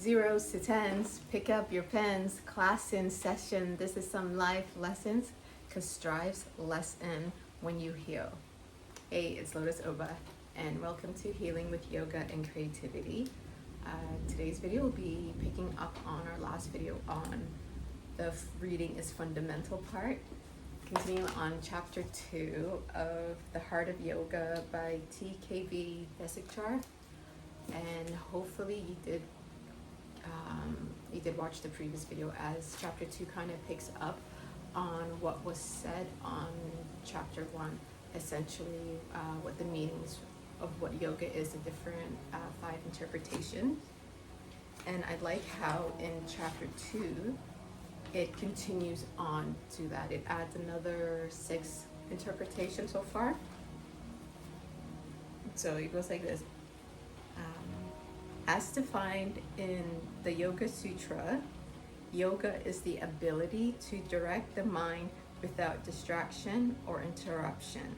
Zeros to tens, pick up your pens, class in session. This is some life lessons, cause strives lessen when you heal. Hey, it's Lotus Oba, and welcome to Healing with Yoga and Creativity. Today's video will be picking up on our last video on the reading is fundamental part. Continuing on chapter 2 of The Heart of Yoga by TKV Vesikchar. And hopefully you did watch the previous video, as chapter 2 kind of picks up on what was said on chapter 1, essentially what the meanings of what yoga is, the different 5 interpretations. And I like how in chapter 2 it continues on to that. It adds another 6 interpretations so far. So it goes like this. As defined in the Yoga Sutra, yoga is the ability to direct the mind without distraction or interruption.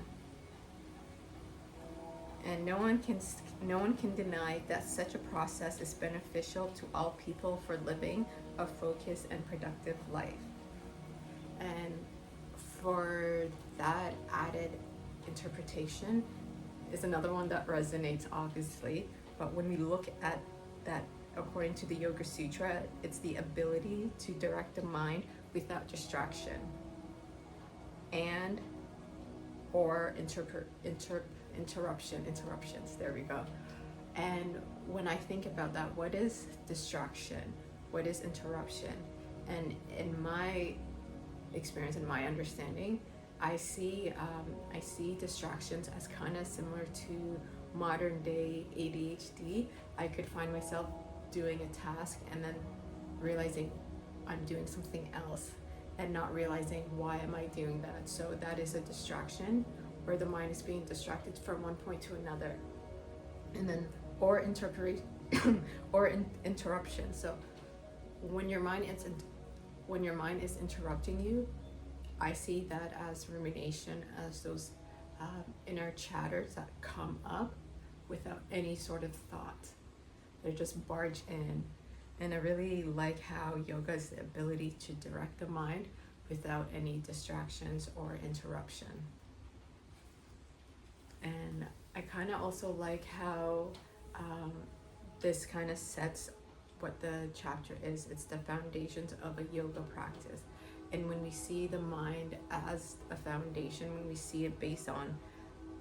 And no one can deny that such a process is beneficial to all people for living a focused and productive life. And for that added interpretation is another one that resonates, obviously. But when we look at that, according to the Yoga Sutra, it's the ability to direct the mind without distraction and or interruptions. There we go. And when I think about that, what is distraction? What is interruption? And in my experience and my understanding, I see distractions as kind of similar to modern day ADHD. I could find myself doing a task and then realizing I'm doing something else and not realizing why am I doing that. So that is a distraction, where the mind is being distracted from one point to another. And then or interruption. So when your mind is interrupting you, I see that as rumination, as those inner chatters that come up without any sort of thought. They're just barge in. And I really like how yoga is the ability to direct the mind without any distractions or interruption. And I kind of also like how this kind of sets what the chapter is. It's the foundations of a yoga practice. And when we see the mind as a foundation, when we see it based on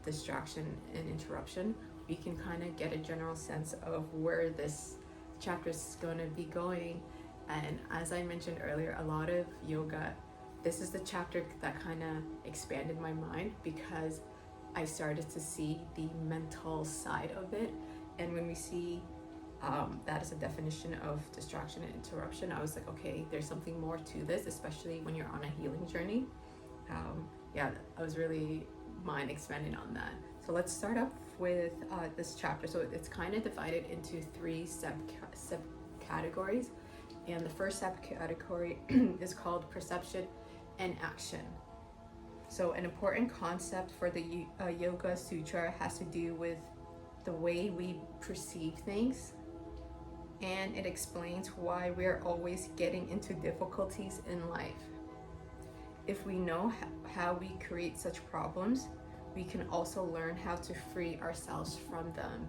distraction and interruption, we can kind of get a general sense of where this chapter is going to be going. And as I mentioned earlier, a lot of yoga, this is the chapter that kind of expanded my mind, because I started to see the mental side of it. And when we see that is a definition of distraction and interruption, I was like, okay, there's something more to this, especially when you're on a healing journey. I was really mind expanding on that. So let's start up with this chapter. So it's kind of divided into 3 subcategories. And the first subcategory is called perception and action. So an important concept for the Yoga Sutra has to do with the way we perceive things. And it explains why we're always getting into difficulties in life. If we know how we create such problems, we can also learn how to free ourselves from them.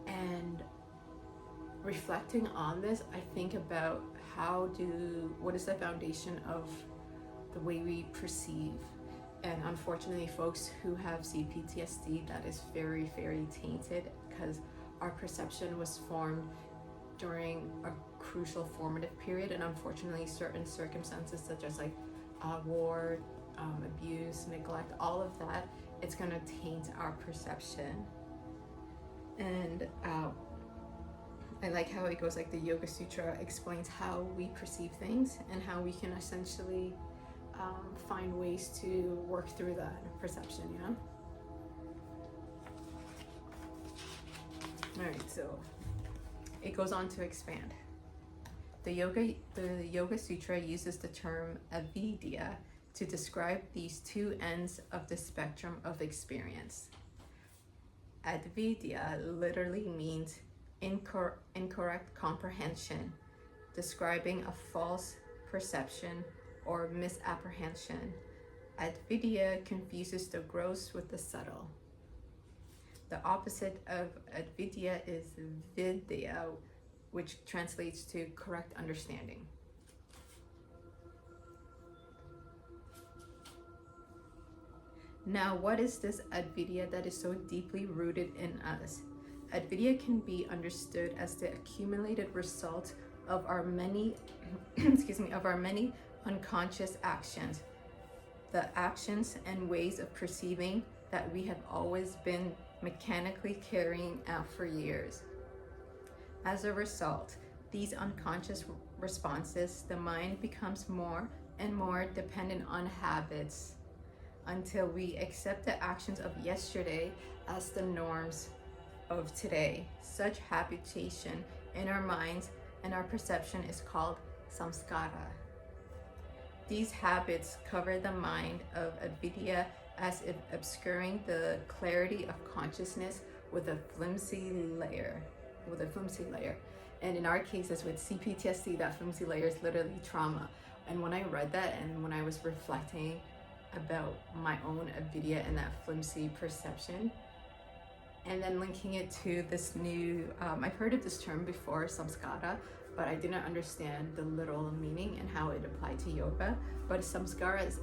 And reflecting on this, I think about what is the foundation of the way we perceive. And unfortunately, folks who have CPTSD, that is very, very tainted, because our perception was formed during a crucial formative period, and unfortunately certain circumstances such as war, abuse, neglect, all of that, it's going to taint our perception. And I like how it goes, like the Yoga Sutra explains how we perceive things and how we can essentially find ways to work through that perception, All right, so it goes on to expand. The Yoga Sutra uses the term Avidya to describe these 2 ends of the spectrum of experience. Avidya literally means incorrect comprehension, describing a false perception or misapprehension. Avidya confuses the gross with the subtle. The opposite of avidya is vidya, which translates to correct understanding. Now, what is this avidya that is so deeply rooted in us? Avidya can be understood as the accumulated result of our many, of our many unconscious actions, the actions and ways of perceiving that we have always been mechanically carrying out for years. As a result, these unconscious responses, the mind becomes more and more dependent on habits until we accept the actions of yesterday as the norms of today. Such habitation in our minds and our perception is called samskara. These habits cover the mind of avidya as if obscuring the clarity of consciousness with a flimsy layer. And in our cases with CPTSD, that flimsy layer is literally trauma. And when I read that and when I was reflecting about my own avidya and that flimsy perception, and then linking it to this new, I've heard of this term before, samskara, but I didn't understand the literal meaning and how it applied to yoga. But samskara is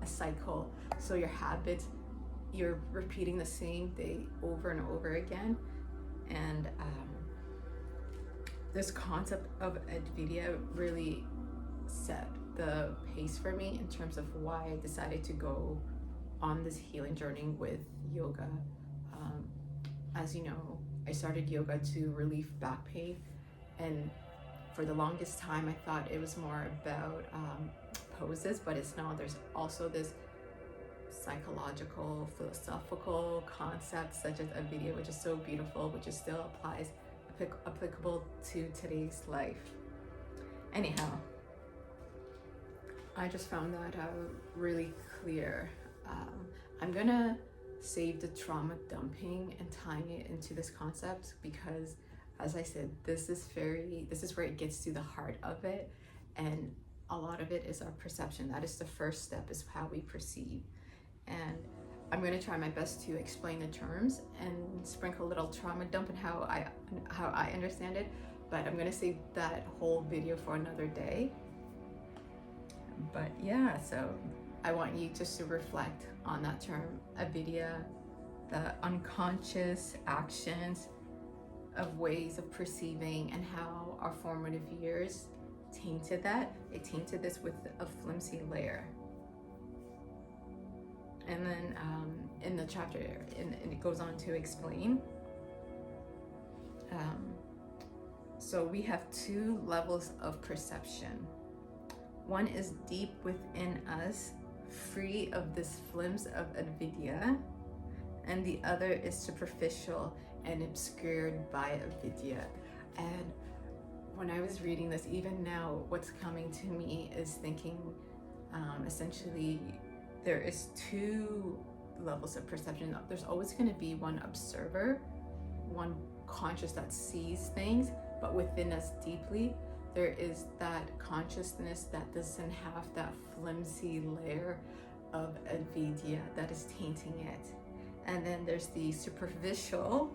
a cycle. So your habits, you're repeating the same thing over and over again. And this concept of avidya really set the pace for me in terms of why I decided to go on this healing journey with yoga. As you know, I started yoga to relieve back pain, and for the longest time I thought it was more about poses, but it's not. There's also this psychological, philosophical concept such as avidya, which is so beautiful, which is still applies applicable to today's life. Anyhow, I just found that really clear. I'm gonna save the trauma dumping and tying it into this concept because, as I said, this is where it gets to the heart of it, and a lot of it is our perception. That is the first step, is how we perceive. And I'm going to try my best to explain the terms and sprinkle a little trauma dump and how I understand it, but I'm going to save that whole video for another day. But yeah, so I want you just to reflect on that term, avidya, the unconscious actions of ways of perceiving, and how our formative years tainted that. It tainted this with a flimsy layer. And then in the chapter, and it goes on to explain. So we have two levels of perception. One is deep within us, free of this flimse of avidya, and the other is superficial and obscured by avidya. And when I was reading this, even now, what's coming to me is thinking, essentially, there is two levels of perception. There's always going to be one observer, one conscious that sees things, but within us deeply, there is that consciousness that doesn't have that flimsy layer of avidya that is tainting it. And then there's the superficial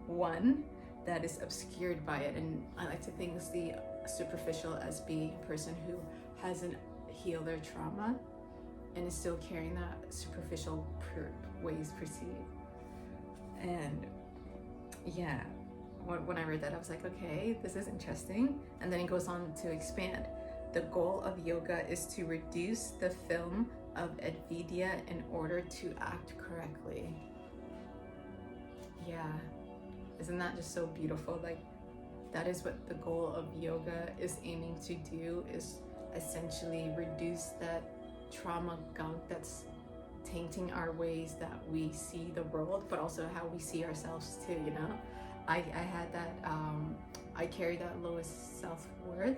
one that is obscured by it. And I like to think of the superficial as being a person who hasn't healed their trauma and is still carrying that superficial ways perceived. And yeah, when I read that, I was like, okay, this is interesting. And then it goes on to expand. The goal of yoga is to reduce the film of avidya in order to act correctly. Yeah, isn't that just so beautiful? Like, that is what the goal of yoga is aiming to do, is essentially reduce that trauma gunk that's tainting our ways that we see the world, but also how we see ourselves too, you know? I had that, I carry that lowest self-worth,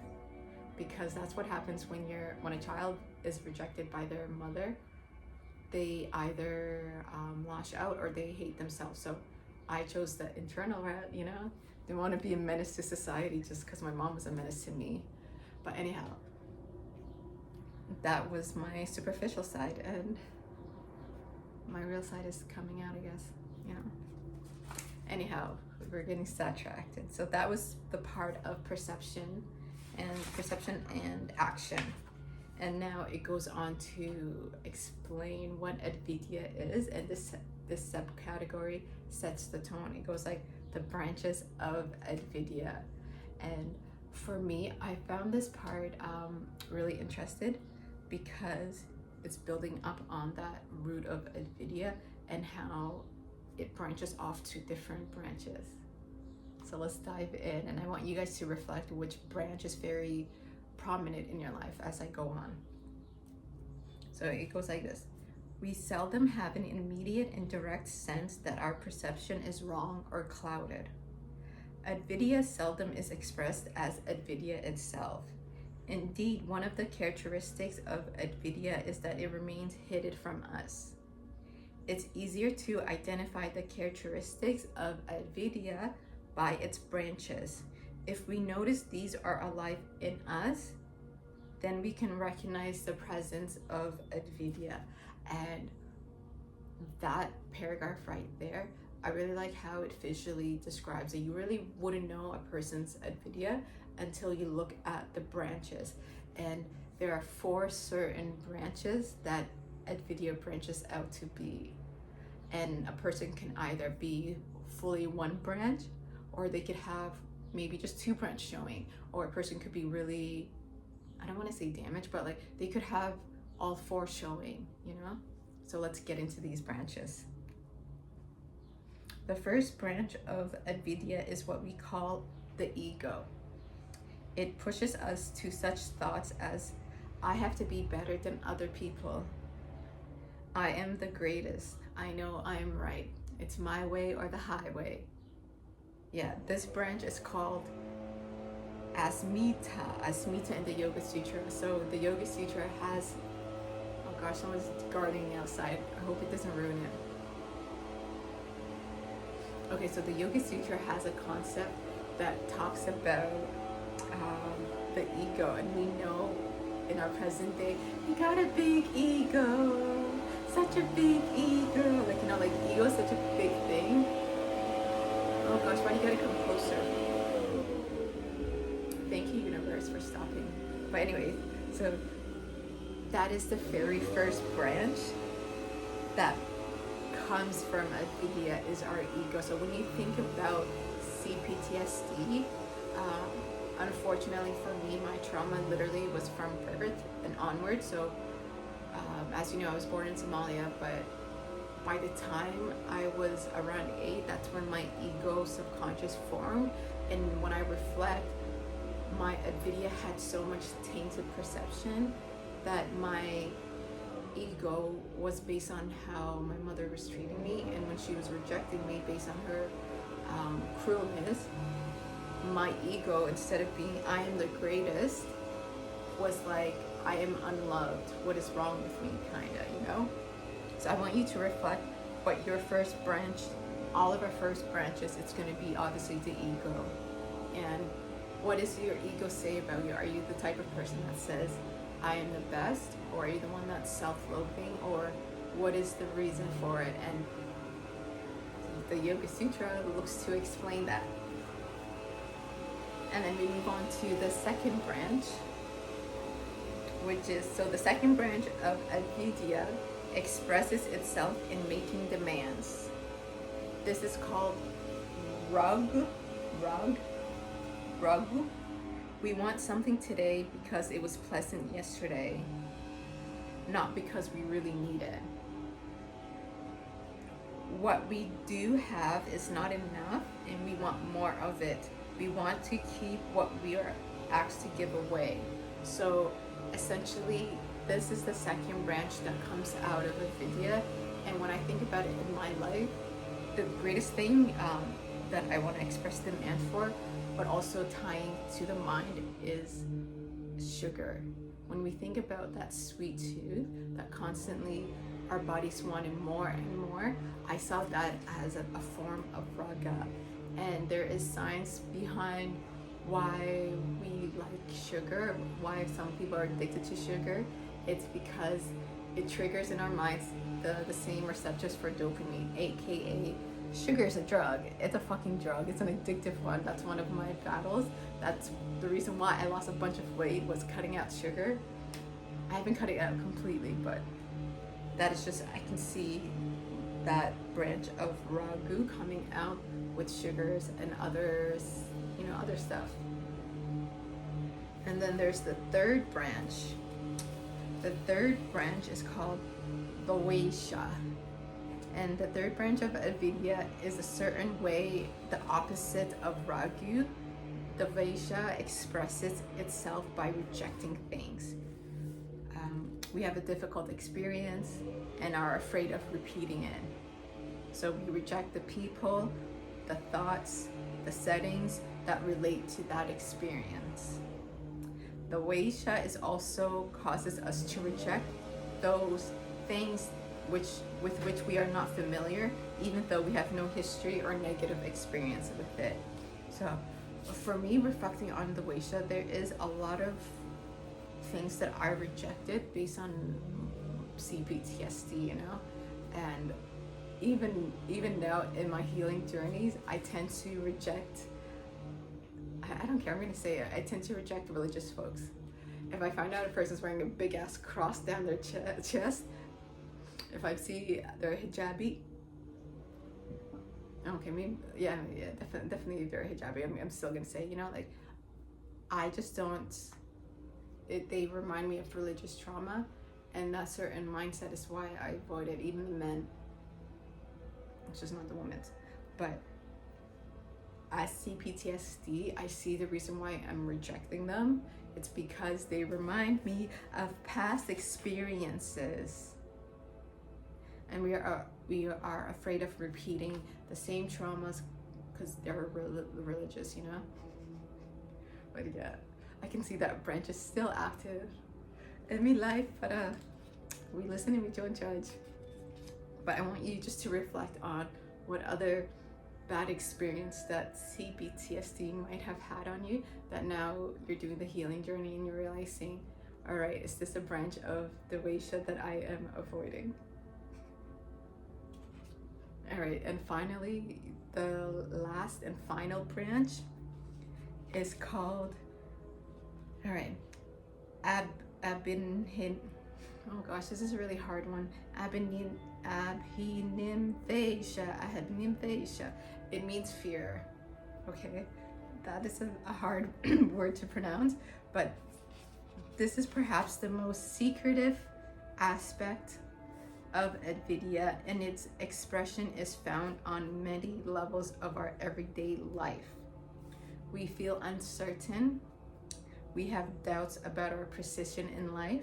because that's what happens when a child is rejected by their mother. They either lash out or they hate themselves. So I chose the internal route, you know? Didn't want to be a menace to society just because my mom was a menace to me. But anyhow, that was my superficial side, and my real side is coming out, I guess, you know? Anyhow, we're getting sidetracked. And so that was the part of perception and action. And now it goes on to explain what Avidya is, and this subcategory sets the tone. It goes like the branches of Avidya. And for me, I found this part really interested because it's building up on that root of Avidya and how it branches off to different branches. So let's dive in, and I want you guys to reflect which branch is very prominent in your life as I go on. So it goes like this. We seldom have an immediate and direct sense that our perception is wrong or clouded. Avidya seldom is expressed as Avidya itself. Indeed, one of the characteristics of Avidya is that it remains hidden from us. It's easier to identify the characteristics of Avidya by its branches. If we notice these are alive in us, then we can recognize the presence of Avidya. And that paragraph right there, I really like how it visually describes it. You really wouldn't know a person's Avidya until you look at the branches. And there are 4 certain branches that Avidya branches out to be. And a person can either be fully one branch, or they could have maybe just 2 branches showing, or a person could be really, I don't want to say damaged, but like they could have all 4 showing, you know? So let's get into these branches. The first branch of Avidya is what we call the ego. It pushes us to such thoughts as, I have to be better than other people. I am the greatest. I know I am right. It's my way or the highway. Yeah, this branch is called Asmita in the Yoga Sutra. So the Yoga Sutra has, oh gosh, someone's gardening outside. I hope it doesn't ruin it. Okay, so the Yoga Sutra has a concept that talks about the ego, and we know in our present day, we got a big ego, such a big ego. Like, you know, like ego is such a big thing. Oh gosh, why do you gotta come closer? Thank you, universe, for stopping. But anyway, so that is the very first branch that comes from Avidya, is our ego. So when you think about CPTSD, unfortunately for me, my trauma literally was from birth and onward. So as you know, I was born in Somalia, but by the time I was around 8, that's when my ego subconscious formed. And when I reflect, my Avidya had so much tainted perception that my ego was based on how my mother was treating me, and when she was rejecting me based on her cruelness, my ego, instead of being I am the greatest, was like I am unloved. What is wrong with me, kinda, you know? So I want you to reflect what your first branch, all of our first branches, it's going to be obviously the ego. And what does your ego say about you? Are you the type of person that says, I am the best? Or are you the one that's self-loathing? Or what is the reason for it? And the Yoga Sutra looks to explain that. And then we move on to the second branch, which is, so the second branch of Avidya expresses itself in making demands. This is called rug. We want something today because it was pleasant yesterday, not because we really need it. What we do have is not enough, and we want more of it. We want to keep what we are asked to give away. So essentially, this is the second branch that comes out of Avidya. And when I think about it in my life, the greatest thing that I want to express demand for, but also tying to the mind, is sugar. When we think about that sweet tooth that constantly our bodies wanted more and more, I saw that as a form of raga. And there is science behind why we like sugar, why some people are addicted to sugar. It's because it triggers in our minds the same receptors for dopamine, aka sugar is a drug. It's a fucking drug. It's an addictive one. That's one of my battles. That's the reason why I lost a bunch of weight, was cutting out sugar. I haven't cut it out completely, but that is just, I can see that branch of ragu coming out with sugars and others, other stuff. And then there's the third branch. The third branch is called the Vaishya. And the third branch of Avidya is a certain way, the opposite of ragu. The Vaishya expresses itself by rejecting things. We have a difficult experience and are afraid of repeating it. So we reject the people, the thoughts, the settings that relate to that experience. The Vaishya is also causes us to reject those things with which we are not familiar, even though we have no history or negative experience with it. So for me, reflecting on the Vaishya, there is a lot of things that I rejected based on CPTSD, and even now in my healing journeys, I tend to reject, I don't care, I'm gonna say it, I tend to reject religious folks. If I find out a person's wearing a big ass cross down their chest, if I see they're hijabi, okay, maybe, definitely they're hijabi, I'm still gonna say, I just don't, they remind me of religious trauma, and that certain mindset is why I avoid it, even the men. It's just not the women's. But as CPTSD, I see the reason why I'm rejecting them. It's because they remind me of past experiences. And we are afraid of repeating the same traumas because they're religious, But yeah, I can see that branch is still active in my life, but we listen and we don't judge. But I want you just to reflect on what other bad experience that CPTSD might have had on you, that now you're doing the healing journey and you're realizing, all right, is this a branch of the Vaishya that I am avoiding? All right, and finally, the last and final branch is called, all right, Abhinim. Oh gosh, this is a really hard one. Abhinim Vaishya. It means fear. Okay, that is a hard word to pronounce, but this is perhaps the most secretive aspect of Avidya, and its expression is found on many levels of our everyday life. We feel uncertain. We have doubts about our position in life.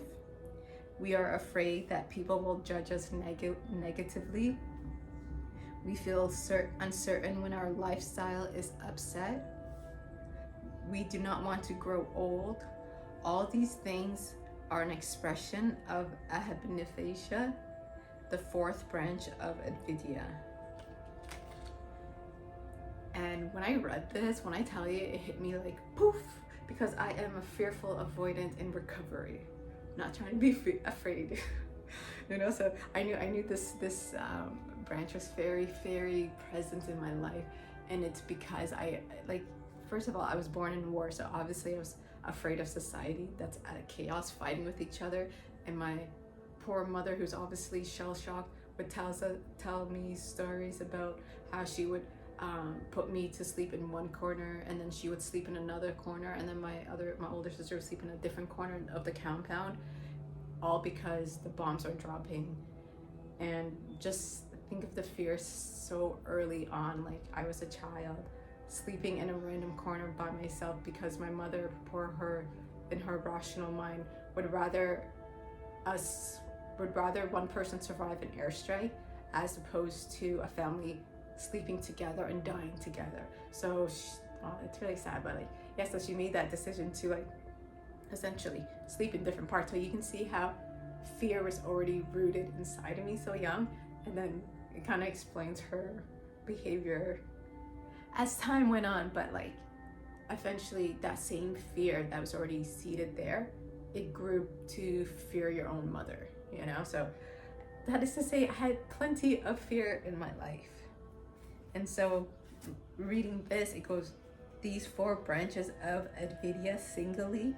We are afraid that people will judge us negatively. We feel uncertain when our lifestyle is upset. We do not want to grow old. All these things are an expression of Abhinivesha, the fourth branch of Avidya. And when I read this, when I tell you, it hit me like poof, because I am a fearful avoidant in recovery, not trying to be afraid. So I knew this branch was very, very present in my life, and it's because first of all, I was born in war, so obviously I was afraid of society that's at chaos, fighting with each other, and my poor mother, who's obviously shell-shocked, would tell me stories about how she would put me to sleep in one corner, and then she would sleep in another corner, and then my older sister would sleep in a different corner of the compound, all because the bombs are dropping. And just think of the fear so early on, like I was a child sleeping in a random corner by myself because my mother, in her rational mind, would rather one person survive an airstrike as opposed to a family sleeping together and dying together. So it's really sad, but so she made that decision to essentially sleep in different parts. So you can see how fear was already rooted inside of me so young. And then it kind of explains her behavior as time went on. But like, eventually that same fear that was already seated there, it grew to fear your own mother, you know? So that is to say, I had plenty of fear in my life. And so reading this, it goes, these four branches of Avidya singly,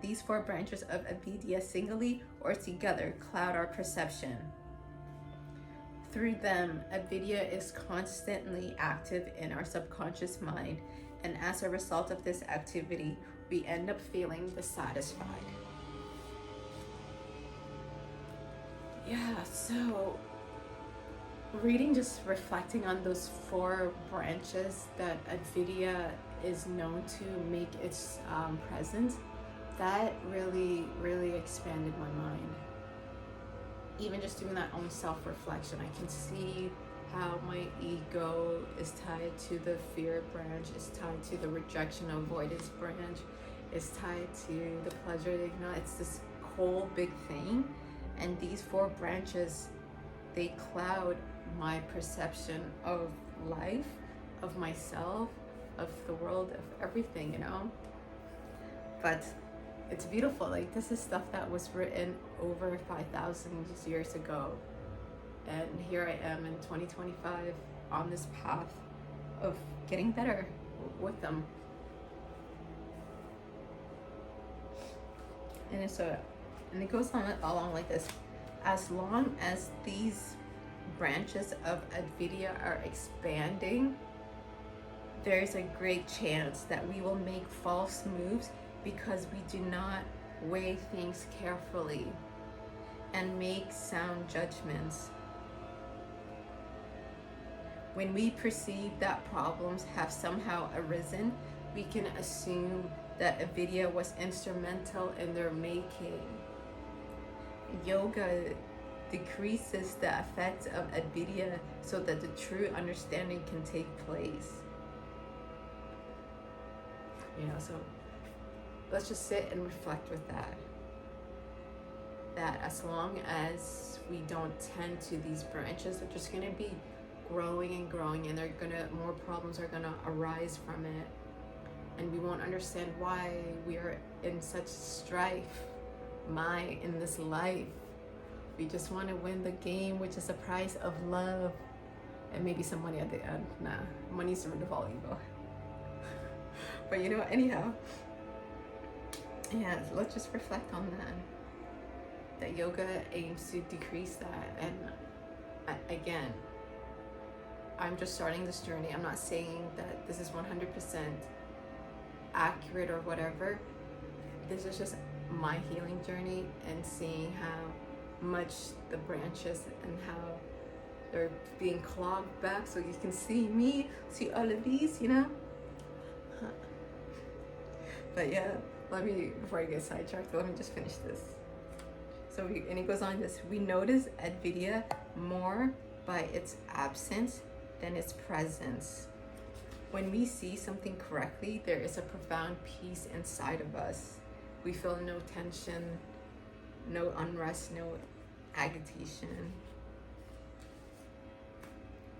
these four branches of Avidya singly or together cloud our perception. Through them, Avidya is constantly active in our subconscious mind, and as a result of this activity, we end up feeling dissatisfied. Yeah, so reading, just reflecting on those four branches that Avidya is known to make its presence, that really, really expanded my mind. Even just doing that own self-reflection, I can see how my ego is tied to the fear branch, is tied to the rejection avoidance branch, is tied to the pleasure ignite. It's this whole big thing. And these four branches, they cloud my perception of life, of myself, of the world, of everything, you know? But it's beautiful. Like, this is stuff that was written over 5,000 years ago. And here I am in 2025 on this path of getting better with them. And it goes on along like this. As long as these branches of Avidya are expanding, there's a great chance that we will make false moves because we do not weigh things carefully and make sound judgments. When we perceive that problems have somehow arisen, we can assume that Avidya was instrumental in their making. Yoga decreases the effects of Avidya so that the true understanding can take place. You know, so let's just sit and reflect with that. That as long as we don't tend to these branches, they're just gonna be growing and growing, and more problems are gonna arise from it. And we won't understand why we are in such strife, in this life. We just want to win the game, which is the price of love, and maybe some money at the end. Nah, money's the root of all evil. But you know, anyhow, yeah, let's just reflect on that. That yoga aims to decrease that. And again, I'm just starting this journey. I'm not saying that this is 100% accurate or whatever. This is just my healing journey and seeing how much the branches and how they're being clogged back, so you can see me, see all of these, you know? But yeah, before I get sidetracked, let me just finish this. And it goes on this: we notice Avidya more by its absence than its presence. When we see something correctly, there is a profound peace inside of us. We feel no tension, no unrest, no agitation.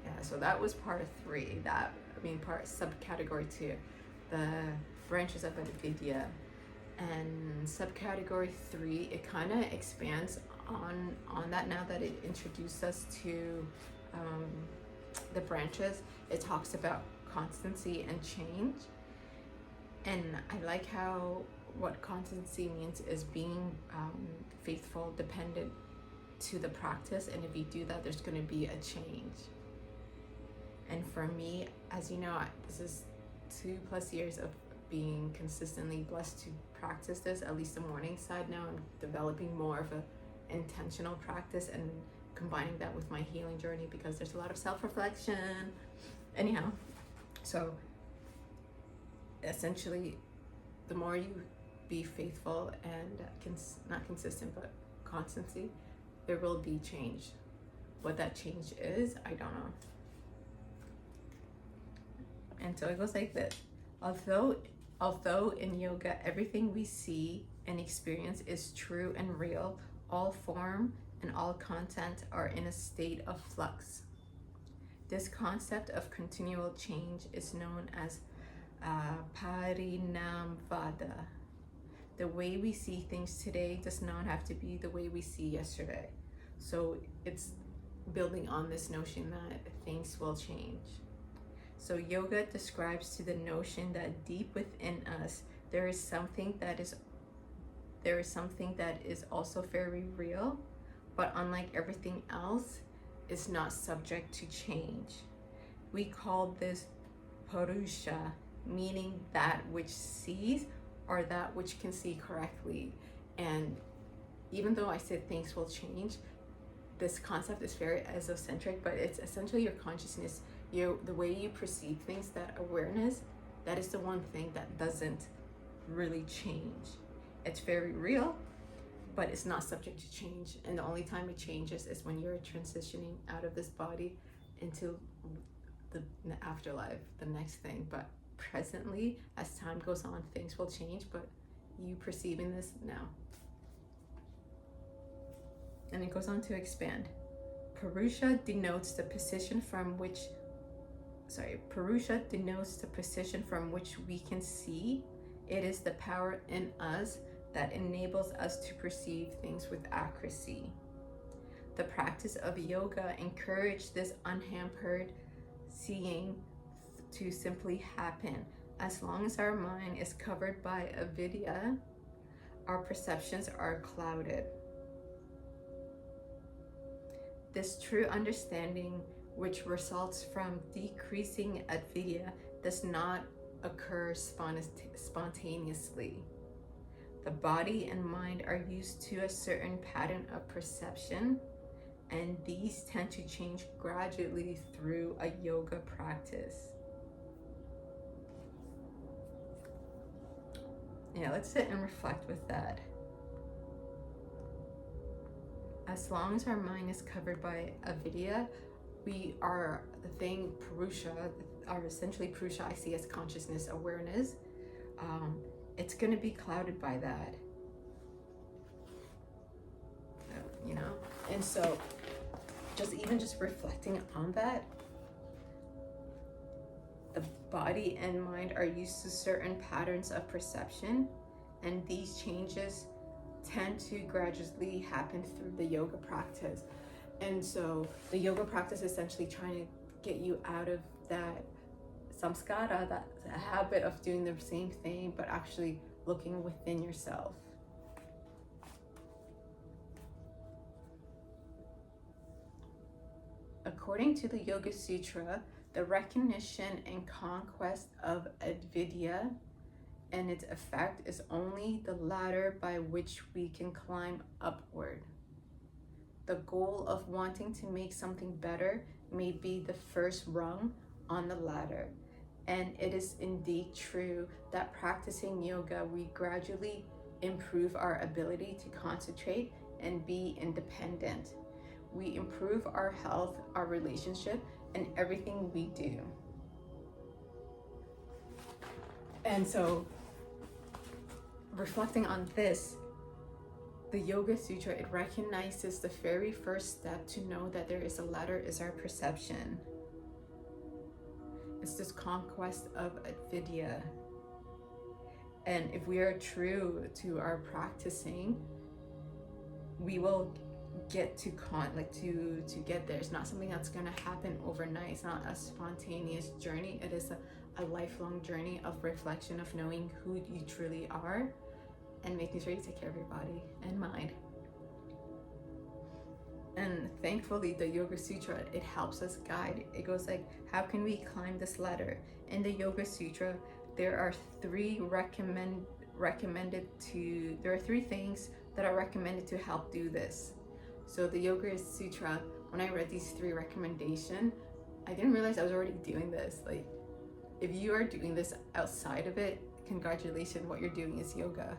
Yeah, so that was part 3. Subcategory 2, the branches of Avidya. And subcategory 3, it kind of expands on that now that it introduced us to the branches. It talks about constancy and change. And I like how what constancy means is being faithful, dependent to the practice. And if you do that, there's going to be a change. And for me, as you know, this is 2+ years of being consistently blessed to practice this, at least the morning side. Now I'm developing more of a intentional practice and combining that with my healing journey, because there's a lot of self-reflection. Anyhow, so essentially, the more you be faithful and not consistent, but constancy, there will be change. What that change is, I don't know. And so it goes like this: although Although in yoga everything we see and experience is true and real, all form and all content are in a state of flux. This concept of continual change is known as parinamvada. The way we see things today does not have to be the way we see yesterday. So it's building on this notion that things will change. So yoga describes to the notion that deep within us there is something that is also very real, but unlike everything else, is not subject to change. We call this purusha, meaning that which sees or that which can see correctly. And even though I said things will change, this concept is very esocentric, but it's essentially your consciousness, the way you perceive things, that awareness, that is the one thing that doesn't really change. It's very real, but it's not subject to change. And the only time it changes is when you're transitioning out of this body into the afterlife, the next thing. But presently, as time goes on, things will change, but you perceiving this now. And it goes on to expand. Purusha denotes the position from which we can see. It is the power in us that enables us to perceive things with accuracy. The practice of yoga encourages this unhampered seeing to simply happen. As long as our mind is covered by avidya, our perceptions are clouded. This true understanding, which results from decreasing avidya, does not occur spontaneously. The body and mind are used to a certain pattern of perception, and these tend to change gradually through a yoga practice. Yeah, let's sit and reflect with that. As long as our mind is covered by avidya, we are the thing, purusha, or essentially purusha I see as consciousness, awareness. It's going to be clouded by that, you know? And so just reflecting on that, the body and mind are used to certain patterns of perception, and these changes tend to gradually happen through the yoga practice. And so the yoga practice is essentially trying to get you out of that samskara, that habit of doing the same thing, but actually looking within yourself. According to the Yoga Sutra, the recognition and conquest of avidya and its effect is only the ladder by which we can climb upward. The goal of wanting to make something better may be the first rung on the ladder. And it is indeed true that practicing yoga, we gradually improve our ability to concentrate and be independent. We improve our health, our relationship, and everything we do. And so, reflecting on this, the Yoga Sutra, it recognizes the very first step to know that there is a ladder is our perception. It's this conquest of avidya. And if we are true to our practicing, we will get to get there. It's not something that's going to happen overnight. It's not a spontaneous journey. It is a lifelong journey of reflection, of knowing who you truly are and making sure you take care of your body and mind. And thankfully, the Yoga Sutra, it helps us guide. It goes like, how can we climb this ladder? In the Yoga Sutra, there are three things that are recommended to help do this. So the Yoga Sutra, when I read these three recommendations, I didn't realize I was already doing this. Like, if you are doing this outside of it, congratulations, what you're doing is yoga.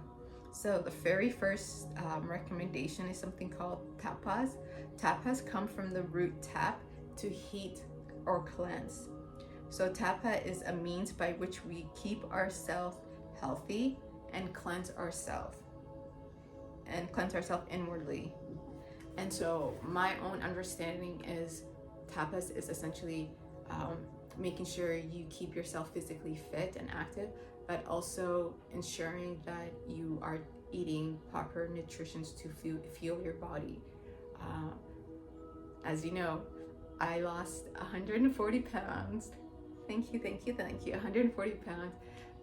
So the very first recommendation is something called tapas. Tapas come from the root tap, to heat or cleanse. So tapa is a means by which we keep ourselves healthy, and cleanse ourselves inwardly. And so my own understanding is tapas is essentially making sure you keep yourself physically fit and active, but also ensuring that you are eating proper nutrition to fuel your body. As you know, I lost 140 pounds. Thank you. 140 pounds.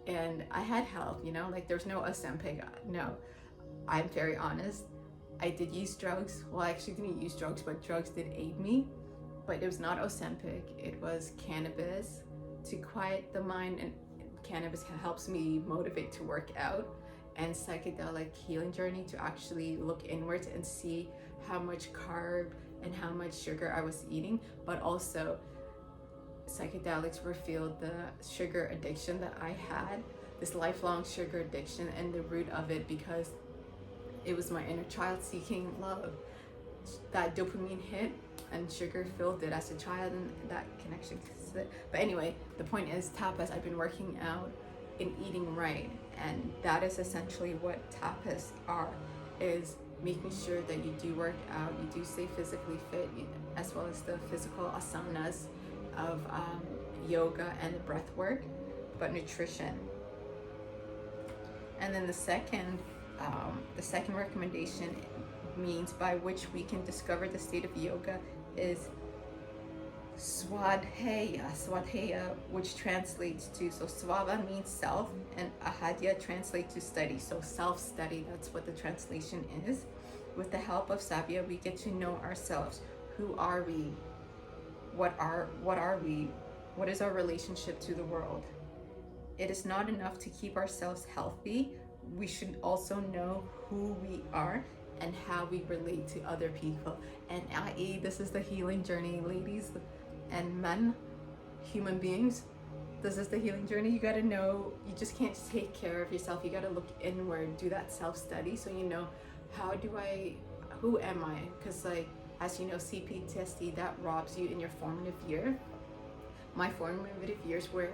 And I had help, like there's no Ozempic. No, I'm very honest. I did use drugs. Well, I actually didn't use drugs, but drugs did aid me. But it was not Ozempic. It was cannabis to quiet the mind, and cannabis helps me motivate to work out, and psychedelic healing journey to actually look inwards and see how much carb and how much sugar I was eating. But also psychedelics revealed the sugar addiction that I had, this lifelong sugar addiction, and the root of it, because it was my inner child seeking love. That dopamine hit and sugar filled it as a child, and that connection. But anyway, the point is, tapas, I've been working out and eating right, and that is essentially what tapas are, is making sure that you do work out, you do stay physically fit, as well as the physical asanas of yoga and the breath work, but nutrition. And then the second recommendation means by which we can discover the state of yoga is Swadhyaya, which translates to, so Swava means self, and Ahadya translates to study. So self-study, that's what the translation is. With the help of Savya, we get to know ourselves. Who are we? What are we? What is our relationship to the world? It is not enough to keep ourselves healthy. We should also know who we are and how we relate to other people. And i.e., this is the healing journey, ladies and men, human beings. This is the healing journey. You gotta know, you just can't take care of yourself. You gotta look inward, do that self-study, so you know, who am I? Because like, as you know, CPTSD, that robs you in your formative year. My formative years, where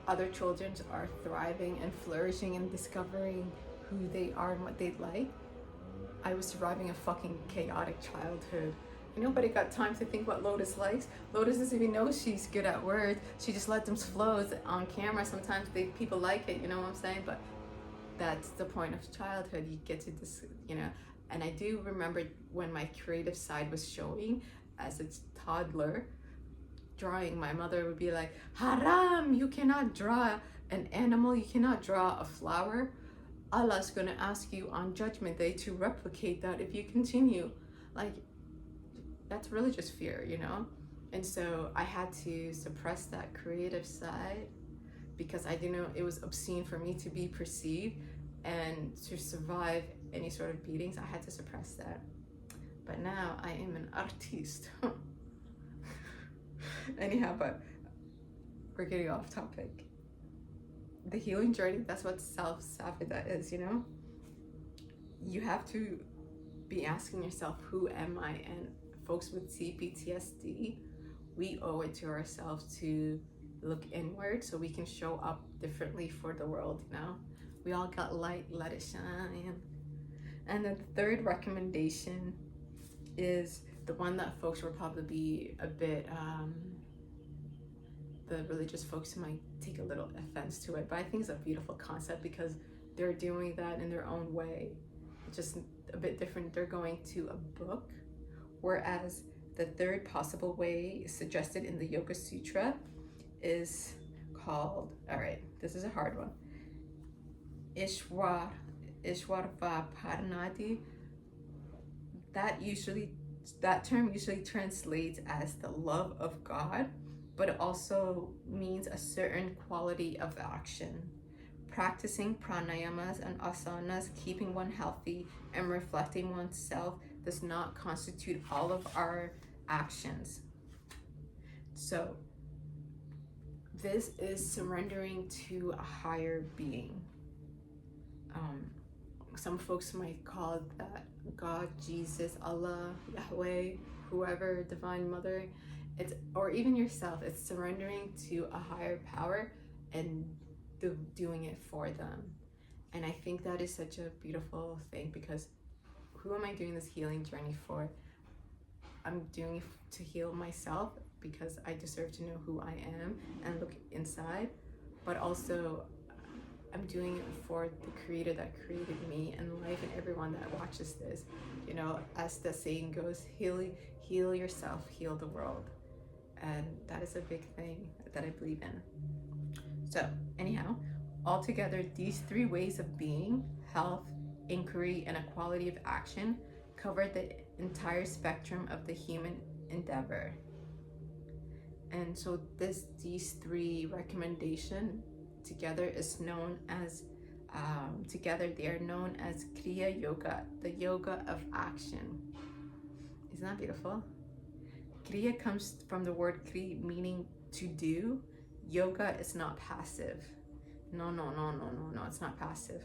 other children are thriving and flourishing and discovering who they are and what they like, I was surviving a fucking chaotic childhood. Nobody got time to think what Lotus likes. Lotus doesn't even know she's good at words. She just lets them flow on camera. Sometimes people like it, you know what I'm saying? But that's the point of childhood. You get to and I do remember when my creative side was showing as a toddler, drawing, my mother would be like, haram, you cannot draw an animal, you cannot draw a flower. Allah's gonna ask you on Judgment Day to replicate that if you continue. Like, that's religious fear, And so I had to suppress that creative side, because I didn't know it was obscene for me to be perceived, and to survive any sort of beatings, I had to suppress that. But now I am an artiste. Anyhow, but we're getting off topic. The healing journey, that's what self-sabotage is, You have to be asking yourself, who am I? And folks with CPTSD, we owe it to ourselves to look inward so we can show up differently for the world, We all got light, let it shine. And then the third recommendation is the one that folks will probably be a bit, the religious folks might take a little offense to it, but I think it's a beautiful concept because they're doing that in their own way. It's just a bit different. They're going to a book, whereas the third possible way suggested in the Yoga Sutra is called, all right, this is a hard one, Ishwarva Paranadi. That term usually translates as the love of God, but it also means a certain quality of action. Practicing pranayamas and asanas, keeping one healthy and reflecting oneself does not constitute all of our actions. So this is surrendering to a higher being. Some folks might call that God, Jesus, Allah, Yahweh, whoever, Divine Mother, or even yourself. It's surrendering to a higher power and doing it for them. And I think that is such a beautiful thing, because who am I doing this healing journey for? I'm doing it to heal myself, because I deserve to know who I am and look inside, but also I'm doing it for the creator that created me and life and everyone that watches this. You know, as the saying goes, heal yourself, heal the world. And that is a big thing that I believe in. So anyhow, altogether, these 3 ways of being, health, inquiry, and equality of action, cover the entire spectrum of the human endeavor. And so these 3 recommendations together is known as together they are known as Kriya Yoga, the yoga of action. Isn't that beautiful? Kriya comes from the word kri, meaning to do. Yoga is not passive. No, it's not passive.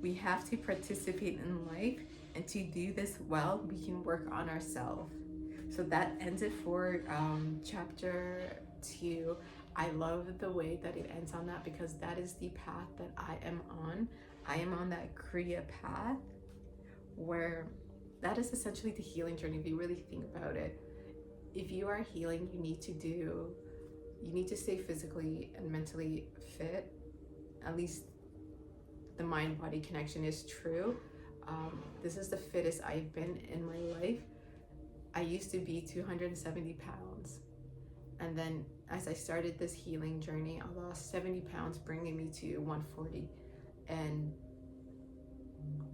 We have to participate in life, and to do this well, we can work on ourselves. So that ends it for chapter 2. I love the way that it ends on that, because that is the path that I am on. I am on that Kriya path, where that is essentially the healing journey. If you really think about it, if you are healing, you need to stay physically and mentally fit. At least the mind-body connection is true. This is the fittest I've been in my life. I used to be 270 pounds. And then as I started this healing journey, I lost 70 pounds, bringing me to 140. And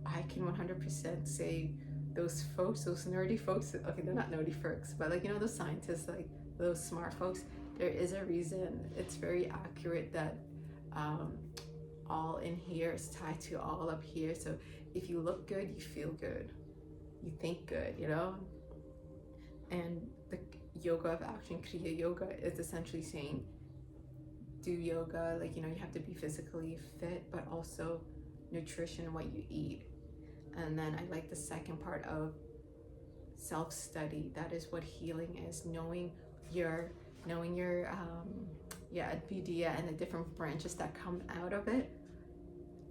I can 100% say those folks, those nerdy folks, okay, they're not nerdy folks, but like, you know, those scientists, like those smart folks, there is a reason. It's very accurate that all in here is tied to all up here. So if you look good, you feel good, you think good, you know? And the yoga of action, Kriya Yoga, is essentially saying do yoga, like, you know, you have to be physically fit, but also nutrition, what you eat. And then I like the second part of self-study. That is what healing is, knowing your Avidya and the different branches that come out of it.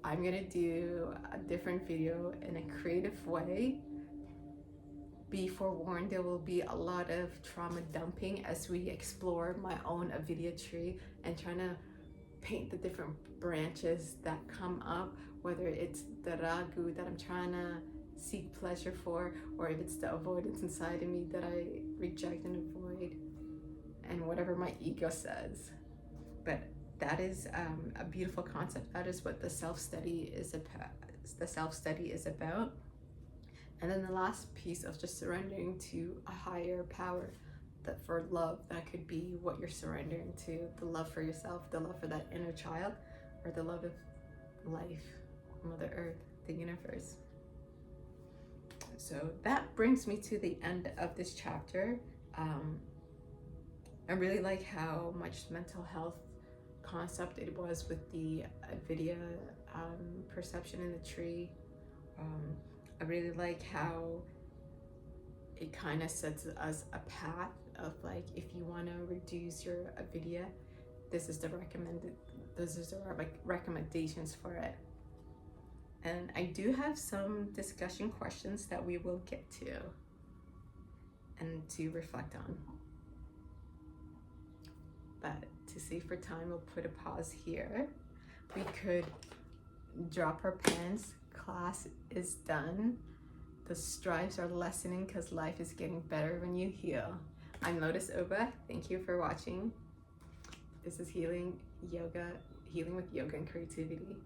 I'm gonna do a different video in a creative way. Be forewarned, there will be a lot of trauma dumping as we explore my own Avidya tree and trying to paint the different branches that come up, whether it's the ragu that I'm trying to seek pleasure for, or if it's the avoidance inside of me that I reject and avoid, and whatever my ego says. But that is a beautiful concept. That is what the self-study is about. And then the last piece of just surrendering to a higher power, that for love, that could be what you're surrendering to, the love for yourself, the love for that inner child, or the love of life, Mother Earth, the universe. So that brings me to the end of this chapter. I really like how much mental health concept it was with the Avidya perception in the tree. I really like how it kind of sets us a path of, like, if you want to reduce your Avidya, this is the recommendations for it. And I do have some discussion questions that we will get to and to reflect on. But to save for time, we'll put a pause here. We could drop our pens. Class is done. The strives are lessening because life is getting better when you heal. I'm Lotus Oba. Thank you for watching. This is Healing with Yoga and Creativity.